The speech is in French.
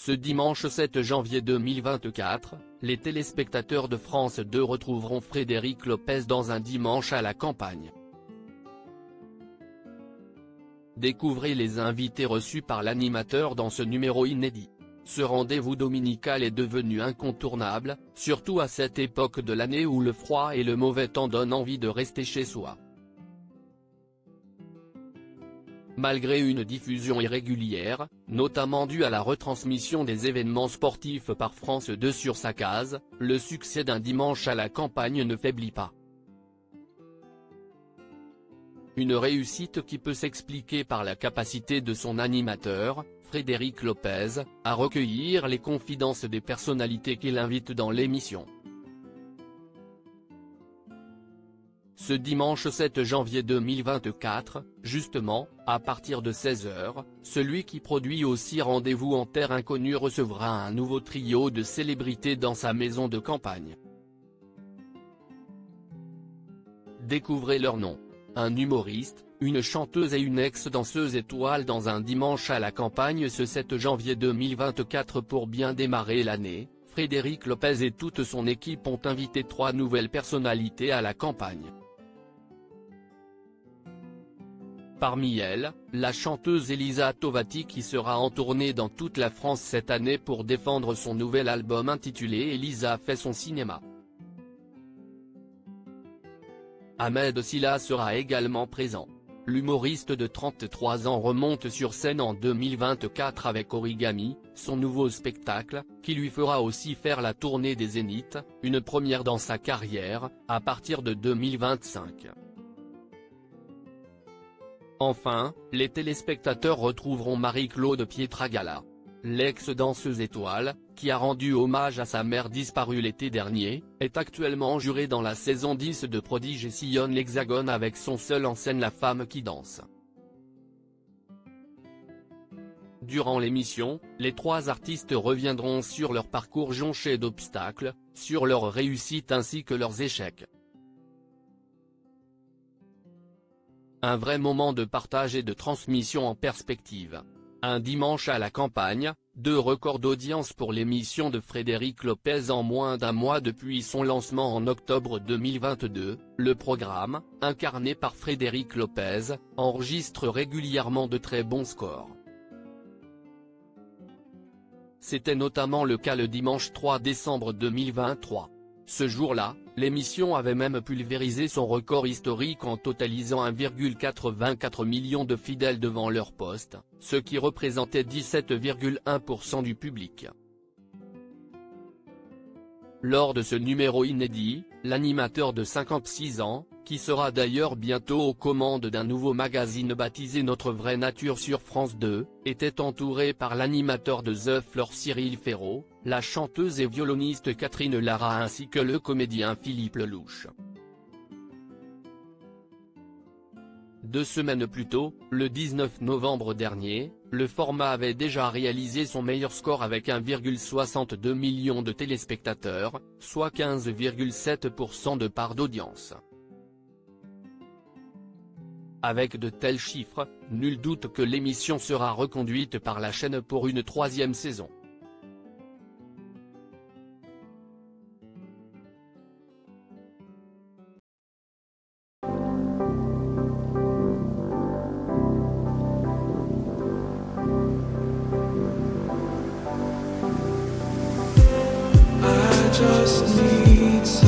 Ce dimanche 7 janvier 2024, les téléspectateurs de France 2 retrouveront Frédéric Lopez dans Un dimanche à la campagne. Découvrez les invités reçus par l'animateur dans ce numéro inédit. Ce rendez-vous dominical est devenu incontournable, surtout à cette époque de l'année où le froid et le mauvais temps donnent envie de rester chez soi. Malgré une diffusion irrégulière, notamment due à la retransmission des événements sportifs par France 2 sur sa case, le succès d'Un dimanche à la campagne ne faiblit pas. Une réussite qui peut s'expliquer par la capacité de son animateur, Frédéric Lopez, à recueillir les confidences des personnalités qu'il invite dans l'émission. Ce dimanche 7 janvier 2024, justement, à partir de 16 h, celui qui produit aussi Rendez-vous en terre inconnue recevra un nouveau trio de célébrités dans sa maison de campagne. Découvrez leurs noms. Un humoriste, une chanteuse et une ex-danseuse étoile dans Un dimanche à la campagne ce 7 janvier 2024. Pour bien démarrer l'année, Frédéric Lopez et toute son équipe ont invité 3 nouvelles personnalités à la campagne. Parmi elles, la chanteuse Elisa Tovati qui sera en tournée dans toute la France cette année pour défendre son nouvel album intitulé Elisa fait son cinéma. Ahmed Silla sera également présent. L'humoriste de 33 ans remonte sur scène en 2024 avec Origami, son nouveau spectacle, qui lui fera aussi faire la tournée des Zéniths, une première dans sa carrière, à partir de 2025. Enfin, les téléspectateurs retrouveront Marie-Claude Pietragala. L'ex-danseuse étoile, qui a rendu hommage à sa mère disparue l'été dernier, est actuellement jurée dans la saison 10 de Prodige et sillonne l'Hexagone avec son seul en scène La femme qui danse. Durant l'émission, les 3 artistes reviendront sur leur parcours jonché d'obstacles, sur leurs réussites ainsi que leurs échecs. Un vrai moment de partage et de transmission en perspective. Un dimanche à la campagne, 2 records d'audience pour l'émission de Frédéric Lopez en moins d'1 mois depuis son lancement en octobre 2022, le programme, incarné par Frédéric Lopez, enregistre régulièrement de très bons scores. C'était notamment le cas le dimanche 3 décembre 2023. Ce jour-là, l'émission avait même pulvérisé son record historique en totalisant 1,84 million de fidèles devant leur poste, ce qui représentait 17,1% du public. Lors de ce numéro inédit, l'animateur de 56 ans, qui sera d'ailleurs bientôt aux commandes d'un nouveau magazine baptisé Notre vraie nature sur France 2, était entouré par l'animateur de The Floor Cyril Ferraud, la chanteuse et violoniste Catherine Lara ainsi que le comédien Philippe Lelouch. 2 semaines plus tôt, le 19 novembre dernier, le format avait déjà réalisé son meilleur score avec 1,62 million de téléspectateurs, soit 15,7% de part d'audience. Avec de tels chiffres, nul doute que l'émission sera reconduite par la chaîne pour une 3e saison. I just need